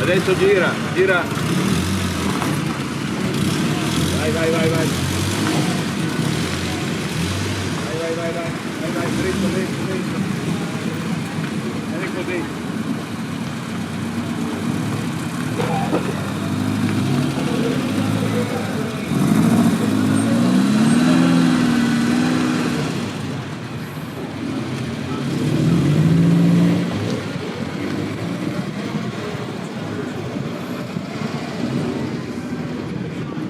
Adesso gira, gira. Vai, vai, vai, vai. Vai, vai, vai, vai. Vai, vai, dritto, dritto, dritto. Vieni così.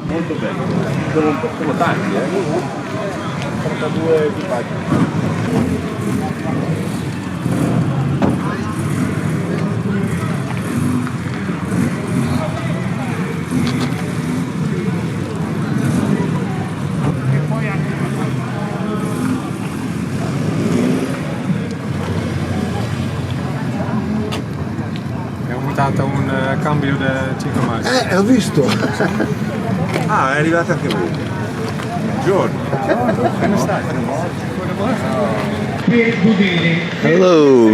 Molto bene, sono tanti, 32 equipaggi. Abbiamo montato un cambio da 5 marce. Ho visto. Ah, è arrivato anche voi. Buongiorno. Hello,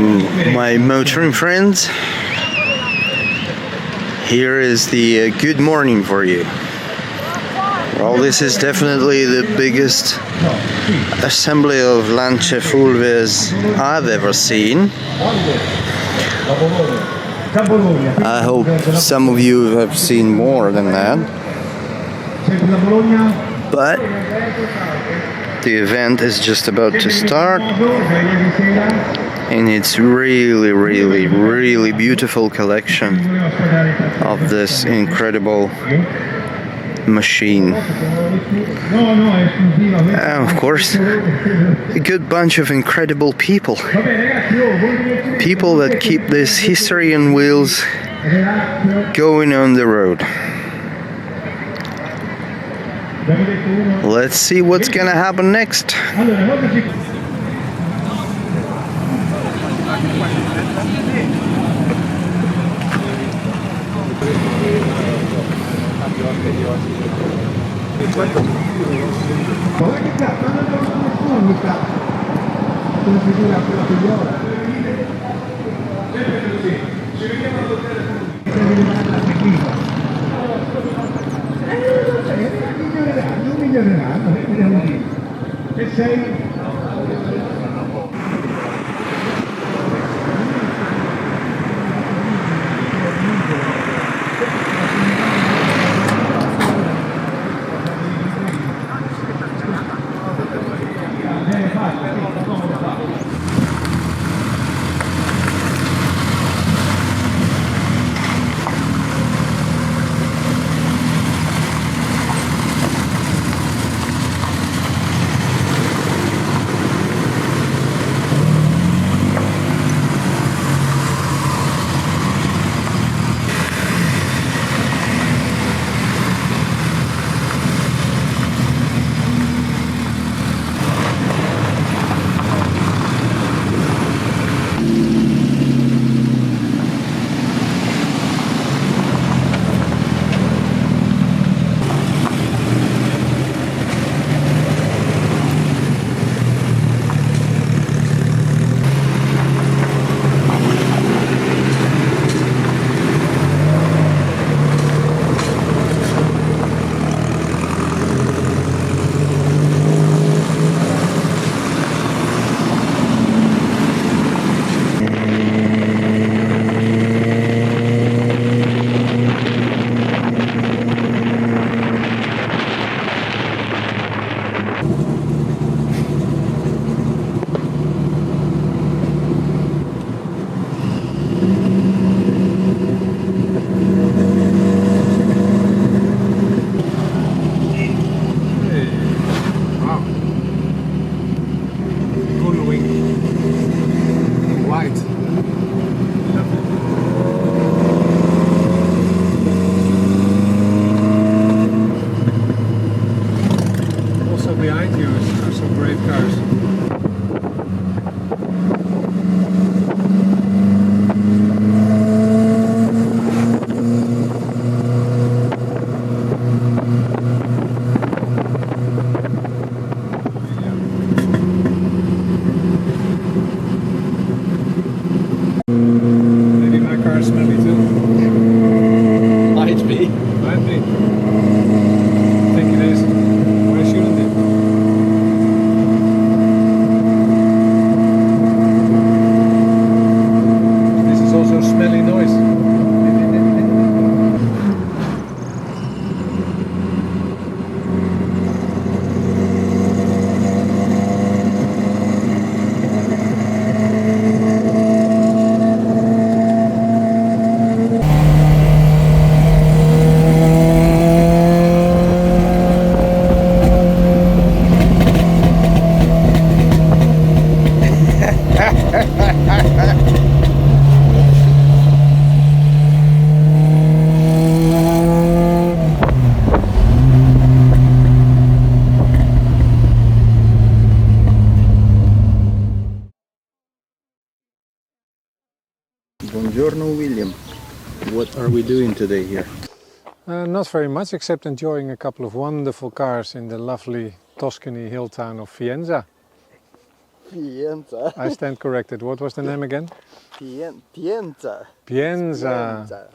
my motoring friends. Here is the good morning for you. Well, this is definitely the biggest assembly of Lancia Fulvias I've ever seen. I hope some of you have seen more than that. But the event is just about to start, and it's really, really, really beautiful collection of this incredible machine. And of course, a good bunch of incredible people. People that keep this history on wheels going on the road. Let's see what's gonna happen next. Buongiorno, William. What are we doing today here? Not very much, except enjoying a couple of wonderful cars in the lovely Tuscany hill town of Pienza. Pienza. I stand corrected. What was the name again? Pienza. Pienza.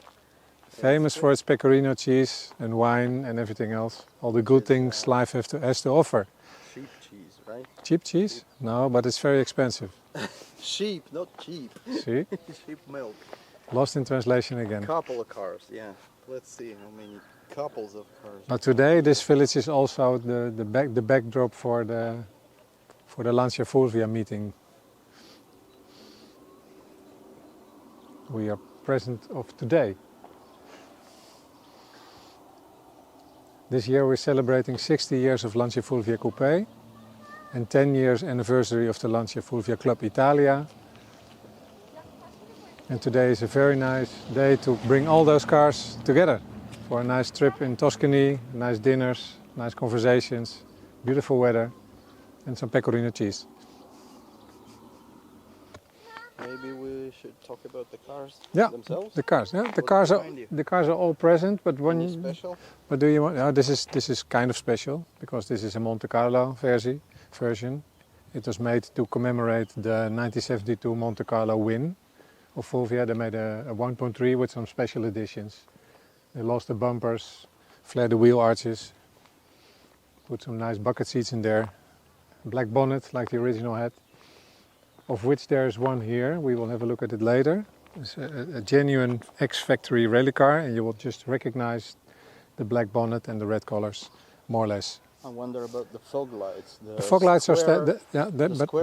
Famous for its pecorino cheese and wine and everything else. All the good things life has to offer. Sheep cheese, right? Cheap cheese? No, but it's very expensive. Sheep, not cheap. See? Sheep milk. Lost in translation again. Couple of cars, yeah. Let's see how many couples of cars. But today this village is also the backdrop for the Lancia Fulvia meeting. We are present of today. This year we're celebrating 60 years of Lancia Fulvia Coupe and 10 years anniversary of the Lancia Fulvia Club Italia. And today is a very nice day to bring all those cars together for a nice trip in Tuscany, nice dinners, nice conversations, beautiful weather and some pecorino cheese. Maybe we should talk about the cars themselves? The cars. Yeah, the cars are all present, but when special? But do you want? Oh, this is kind of special because this is a Monte Carlo version. It was made to commemorate the 1972 Monte Carlo win of Fulvia. They made a 1.3 with some special editions. They lost the bumpers, flared the wheel arches, put some nice bucket seats in there, black bonnet like the original had, of which there is one here. We will have a look at it later. It's a genuine ex-factory rally car, and you will just recognize the black bonnet and the red colors, more or less. I wonder about the fog lights. The fog lights are square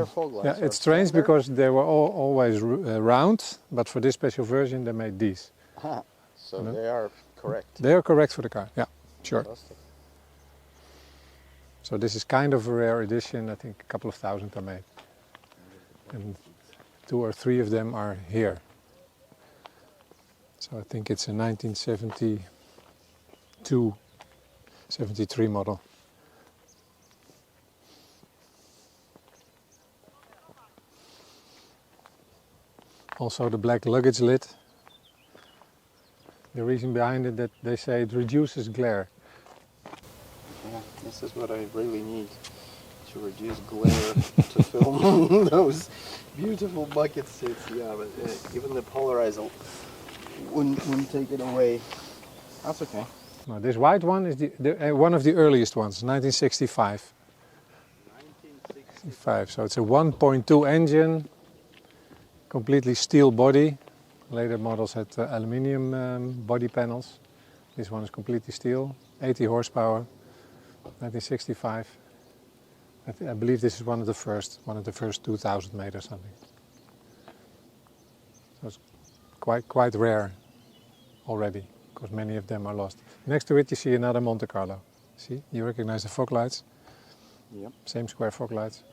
fog lights. Yeah, it's strange because they were always round, but for this special version they made these. So they are correct. They are correct for the car. Yeah, sure. Fantastic. So this is kind of a rare edition. I think a couple of thousand are made, and 2 or 3 of them are here. So I think it's a 1972, 73 model. Also the black luggage lid. The reason behind it that they say it reduces glare. Yeah, this is what I really need to reduce glare to film those beautiful bucket seats. Yeah, but even the polarizer wouldn't take it away. That's okay. Now, this white one is one of the earliest ones, 1965. 1965. So it's a 1.2 engine. Completely steel body. Later models had aluminium body panels. This one is completely steel, 80 horsepower, 1965. I believe this is one of the first 2000 made or something. So it's quite rare already, because many of them are lost. Next to it you see another Monte Carlo. See, you recognize the fog lights? Yep. Same square fog lights.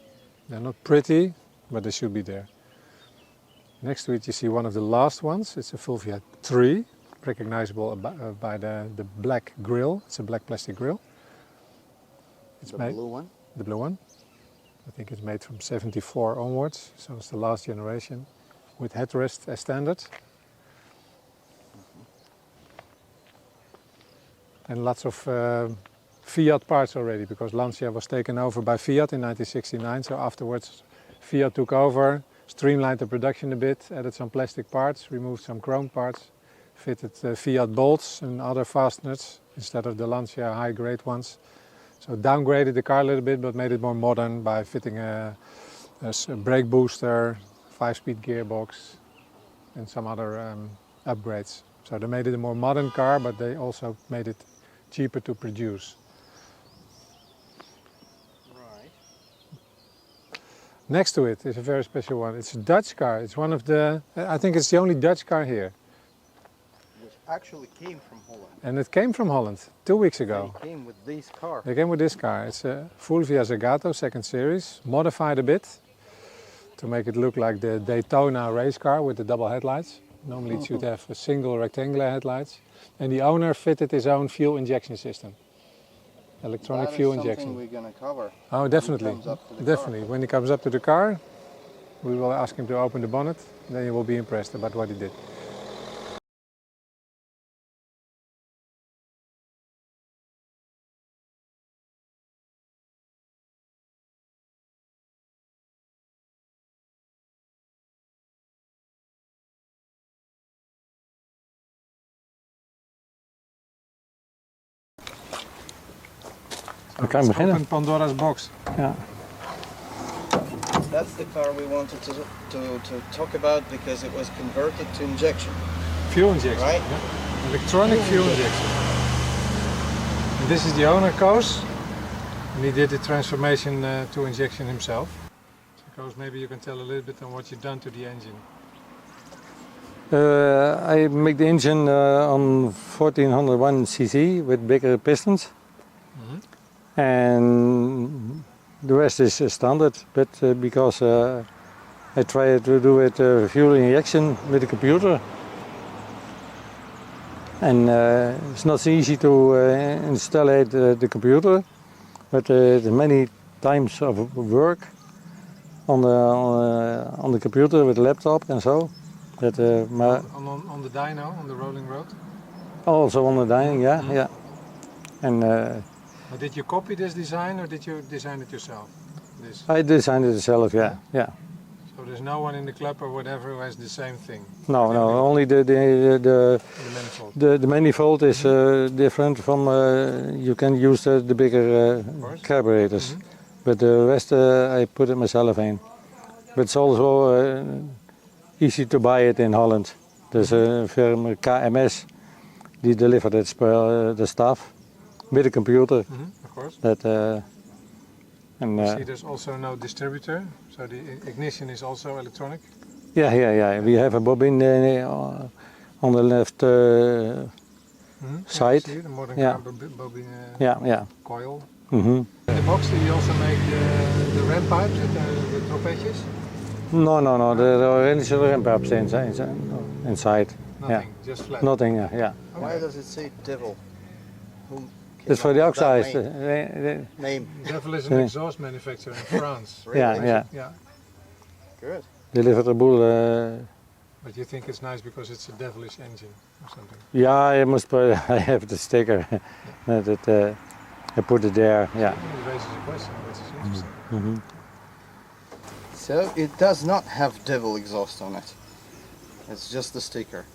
They're not pretty, but they should be there. Next to it you see one of the last ones. It's a Fulvia 3, recognizable by the black grille. It's a black plastic grille. It's the blue one? The blue one. I think it's made from 74 onwards, so it's the last generation, with headrest as standard. And lots of Fiat parts already, because Lancia was taken over by Fiat in 1969, so afterwards Fiat took over, streamlined the production a bit, added some plastic parts, removed some chrome parts, fitted Fiat bolts and other fasteners instead of the Lancia high-grade ones. So downgraded the car a little bit, but made it more modern by fitting a brake booster, 5-speed gearbox and some other upgrades. So they made it a more modern car, but they also made it cheaper to produce. Next to it is a very special one. It's a Dutch car. It's one of the, I think it's the only Dutch car here. Which actually came from Holland. And it came from Holland 2 weeks ago. They came with this car. They came with this car. It's a Fulvia Zagato, second series, modified a bit to make it look like the Daytona race car with the double headlights. Normally it should have a single rectangular headlights. And the owner fitted his own fuel injection system. Electronic fuel injection. We're going to cover. Oh, definitely. Definitely. When he comes up to the car, we will ask him to open the bonnet. Then you will be impressed about what he did. So kan beginnen. open Pandora's box. Ja. That's the car we wanted to talk about because it was converted to injection. Fuel injection. Right. Yeah. Electronic fuel injection. And this is the owner, Koos. And he did the transformation to injection himself. So Koos, maybe you can tell a little bit on what you've done to the engine. I make the engine on 1401 cc with bigger pistons. And the rest is standard, but because I try to do it fuel injection with a computer. And it's not so easy to install the computer, but many times of work on the computer with the laptop and so. That, on the dyno, on the rolling road? Also on the dyno, yeah, yeah. And did you copy this design or did you design it yourself? This? I designed it myself, yeah, yeah. So there's no one in the club or whatever who has the same thing? No, no, only the manifold. The manifold is different from, you can use the bigger carburetors. But the rest I put it myself in. But it's also easy to buy it in Holland. There's a firm KMS, die delivered the stuff with a computer. Of course. That, you see there's also no distributor, so the ignition is also electronic? Yeah, yeah, yeah. We have a bobbin on the left side. See, the modern yeah. car bobbin coil. In the box, do you also make the ram pipes and the tropetjes? No. The initial ram pipes inside. Nothing, yeah. Just flat? Nothing, yeah. Okay. Why does it say devil? That's for the outside. Name. Devil is an exhaust manufacturer in France. Really? Yeah. Good. Delivered a boel. But you think it's nice because it's a devilish engine or something? Yeah, I must put. I have the sticker. That I put it there. Yeah. It raises a question, which is interesting. So it does not have devil exhaust on it. It's just the sticker.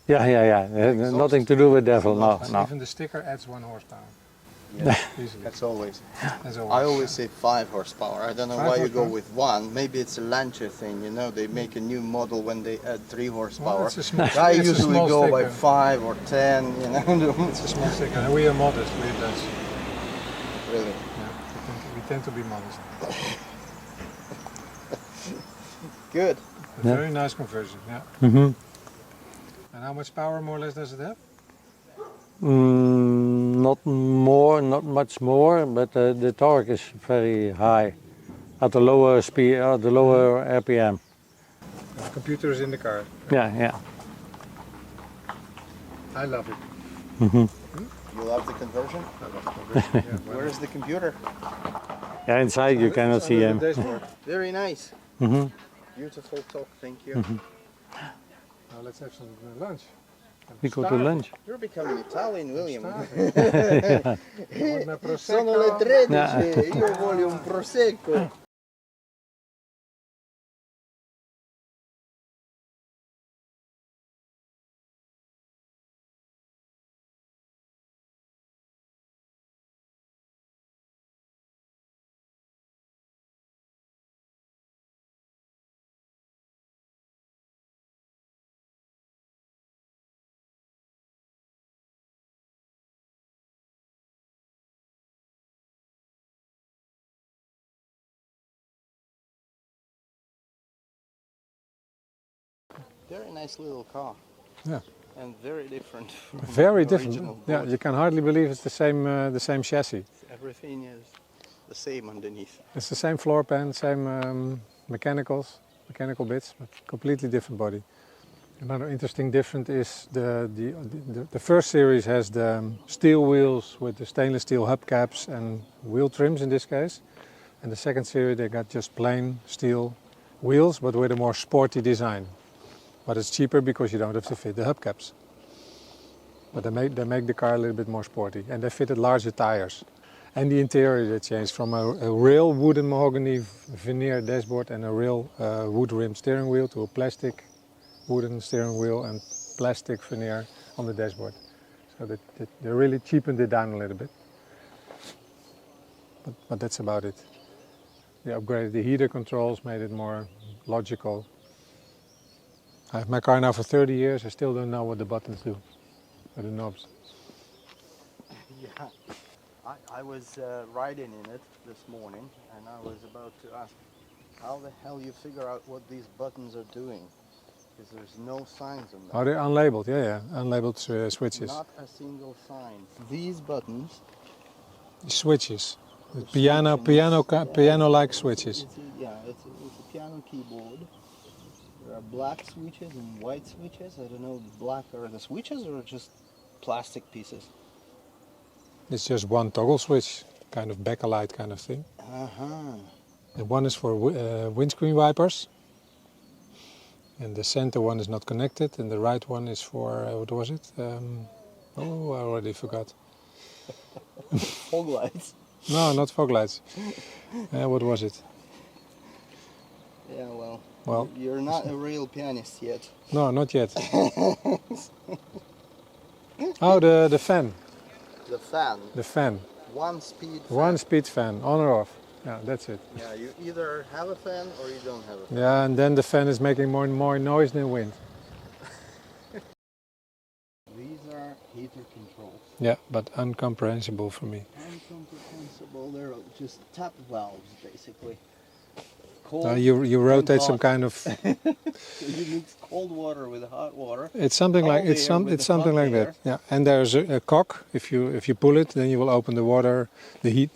Yeah. Nothing to do with devil. No. Even the sticker adds 1 horsepower. Yeah. Easily. That's always. That's I always say 5 horsepower. I don't know 5 why you go horsepower? with 1. Maybe it's a Lancia thing, you know. They make a new model when they add 3 horsepower. Well, it's a small, I it's a usually small go by sticker. 5 or 10, you know. It's a small sticker, and we are modest, we are Dutch. Really? Yeah, we tend to be modest. Good. A very nice conversion, yeah. And how much power more or less does it have? Not much more, but the torque is very high at the lower speed, the lower RPM. The computer is in the car. Yeah. I love it. You love the conversion? I love the conversion. Yeah, Where is the computer? Yeah, inside you cannot see him. Very nice. Beautiful talk, thank you. Now let's have some lunch. We go to lunch. You're becoming Italian, William. Una Sono le 13, io voglio un prosecco. Very nice little car. Yeah. And very different from Very the different. original Yeah, boat. you can hardly believe it's the same chassis. Everything is the same underneath. It's the same floor pan, same mechanical bits, but completely different body. Another interesting difference is the first series has the steel wheels with the stainless steel hubcaps and wheel trims in this case. And the second series they got just plain steel wheels but with a more sporty design. But it's cheaper because you don't have to fit the hubcaps. But they make the car a little bit more sporty and they fitted larger tires. And the interior they changed from a real wooden mahogany veneer dashboard and a real wood rim steering wheel to a plastic wooden steering wheel and plastic veneer on the dashboard. So they really cheapened it down a little bit. but that's about it. They upgraded the heater controls, made it more logical. I have my car now for 30 years, I still don't know what the buttons do, or the knobs. Yeah, I was riding in it this morning and I was about to ask how the hell you figure out what these buttons are doing, because there's no signs on them. Oh, they're unlabeled, yeah, unlabeled switches. Not a single sign. These buttons. Switches. Switches. Piano-like switches. It's a piano keyboard. There are black switches and white switches. I don't know, black are the switches or just plastic pieces? It's just one toggle switch, kind of backlight kind of thing. And one is for windscreen wipers. And the center one is not connected, and the right one is for, what was it? Oh, I already forgot. Fog lights. No, not fog lights. What was it? Yeah, well, you're not a real pianist yet. No, not yet. Oh, the fan. The fan. The fan. One speed fan. One speed fan, on or off. Yeah, that's it. Yeah, you either have a fan or you don't have a fan. Yeah, and then the fan is making more and more noise than wind. These are heater controls. Yeah, but incomprehensible for me. Incomprehensible, they're just tap valves basically. You rotate some kind of. So you mix cold water with hot water. It's something like it's something like that. Yeah, and there's a cock. If you pull it, then you will open the water, the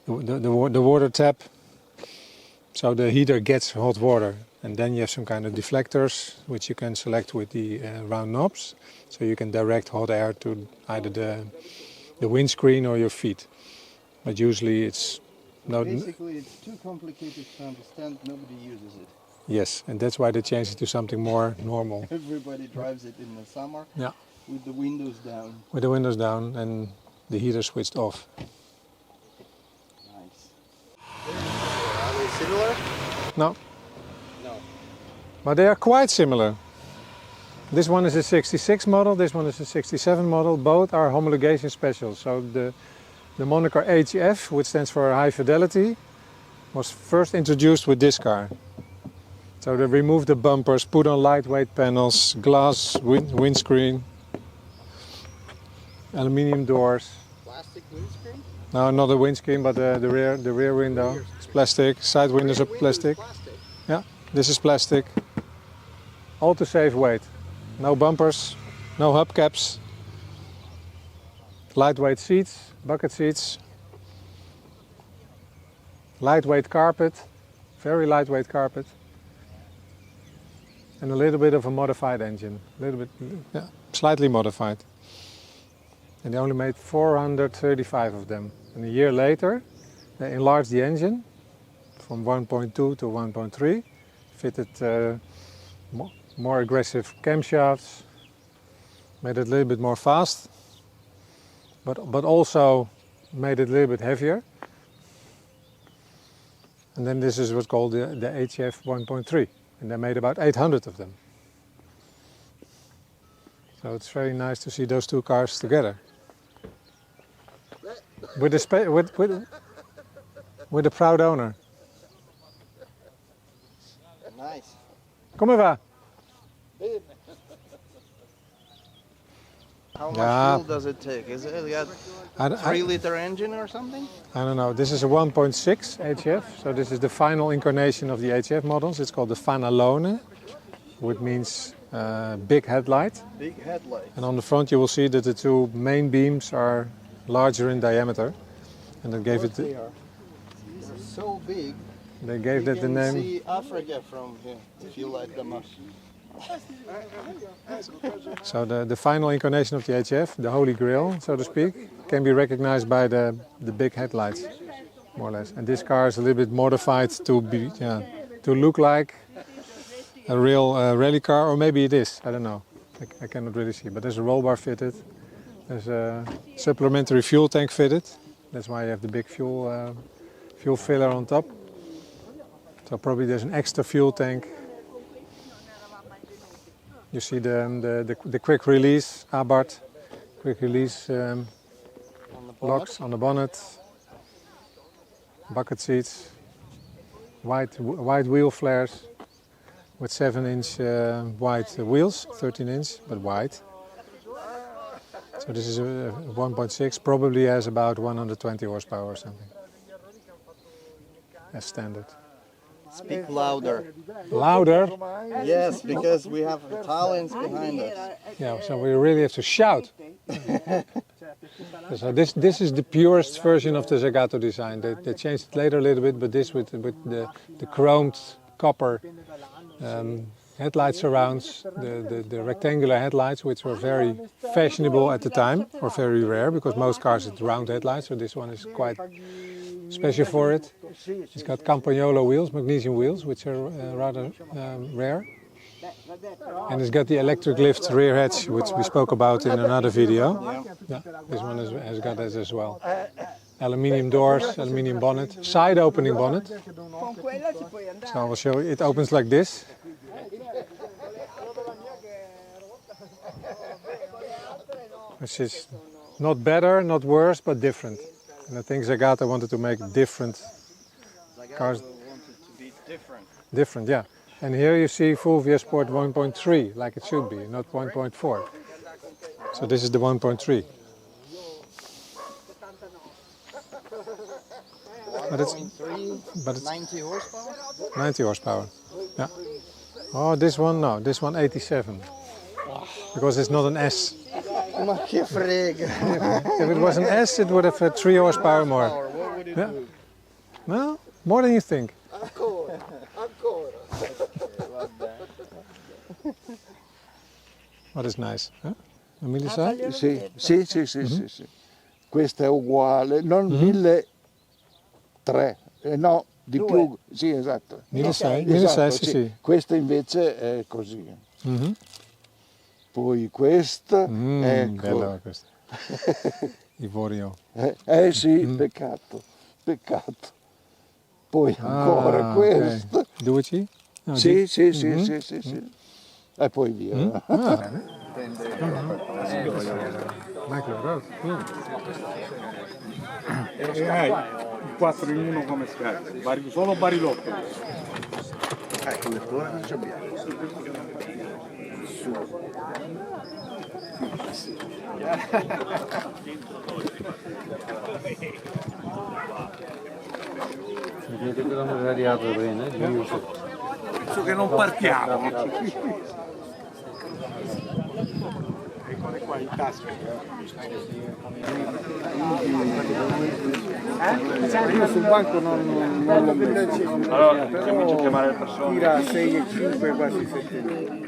water tap. So the heater gets hot water, and then you have some kind of deflectors which you can select with the round knobs, so you can direct hot air to either the windscreen or your feet. But usually it's. No, basically, it's too complicated to understand. Nobody uses it. Yes, and that's why they changed it to something more normal. Everybody drives it in the summer. Yeah. With the windows down. With the windows down and the heater switched off. Nice. Are they similar? No. No. But they are quite similar. This one is a 66 model. This one is a 67 model. Both are homologation specials. So the moniker HF, which stands for High Fidelity, was first introduced with this car. So they removed the bumpers, put on lightweight panels, glass windscreen, aluminium doors. Plastic windscreen? No, not a windscreen, but the rear window. It's plastic. Side windows are plastic. Yeah, this is plastic. All to save weight. No bumpers, no hubcaps. Lightweight seats, bucket seats, lightweight carpet, very lightweight carpet, and a little bit of a modified engine, a little bit, yeah, slightly modified. And they only made 435 of them. And a year later, they enlarged the engine from 1.2 to 1.3, fitted more aggressive camshafts, made it a little bit more fast. But also made it a little bit heavier. And then this is what's called the HF 1.3. And they made about 800 of them. So it's very nice to see those two cars together. With a proud owner. Nice. Come here. How much fuel does it take? Is it a 3-liter engine or something? I don't know. This is a 1.6 HF. So this is the final incarnation of the HF models. It's called the Fanalone, which means big headlight. Big headlight. And on the front you will see that the two main beams are larger in diameter. And that gave it. They are. They're so big. They gave that the name. You can see Africa from here if you light them up. So the final incarnation of the HF, the holy grail, so to speak, can be recognized by the big headlights, more or less. And this car is a little bit modified to be, to look like a real rally car, or maybe it is. I don't know. I cannot really see. But there's a roll bar fitted. There's a supplementary fuel tank fitted. That's why you have the big fuel filler on top. So probably there's an extra fuel tank. You see the quick release Abarth, quick release locks on the bonnet, bucket seats, wide wheel flares with 7-inch wide wheels, 13-inch but wide. So this is a 1.6, probably has about 120 horsepower or something. As standard. Speak louder. Louder? Yes, because we have Italians behind us. Yeah, so we really have to shout. So this is the purest version of the Zagato design. They changed it later a little bit, but this with the chromed copper headlight surrounds, the rectangular headlights, which were very fashionable at the time, or very rare, because most cars had round headlights, so this one is quite special for it. It's got Campagnolo wheels, magnesium wheels, which are rather rare. And it's got the electric lift rear hatch, which we spoke about in another video. Yeah, this one has got that as well. Aluminium doors, aluminium bonnet, side opening bonnet. So I will show you, it opens like this. Which is not better, not worse, but different. And I think Zagato wanted to make different cars. Wanted to be different. Different, yeah. And here you see Fulvia Sport 1.3, like it should be, not 1.4. So this is the 1.3. But it's 90 horsepower? 90 horsepower. Yeah. Oh, this one, no, this one 87. Because it's not an S. Ma che frega. If it was an S, it would have had 3 horsepower more. What would it Yeah. do? No, more than you think. Ancora. What is nice? Huh? On the side? Sì. Questa è uguale, non 1.300, no, di più, sì, esatto. 1.600, Esatto, sì, sì. Questa invece è così. Poi questa, ecco. Bella questa. Ivorio. Sì, peccato. Poi ancora questa. Okay. Duci? No, Sì. E poi via. Michael Road. E hai il 4 in 1 come scarica, solo Barilotto. Ecco, lettore non ci abbiamo. Vedete che l'hanno radiato bene, Penso che non partiamo. Eccole qua in tasca. Io sul banco non l'ho messo. Allora, comincio a chiamare le persone. Tira 6,5 quasi 7.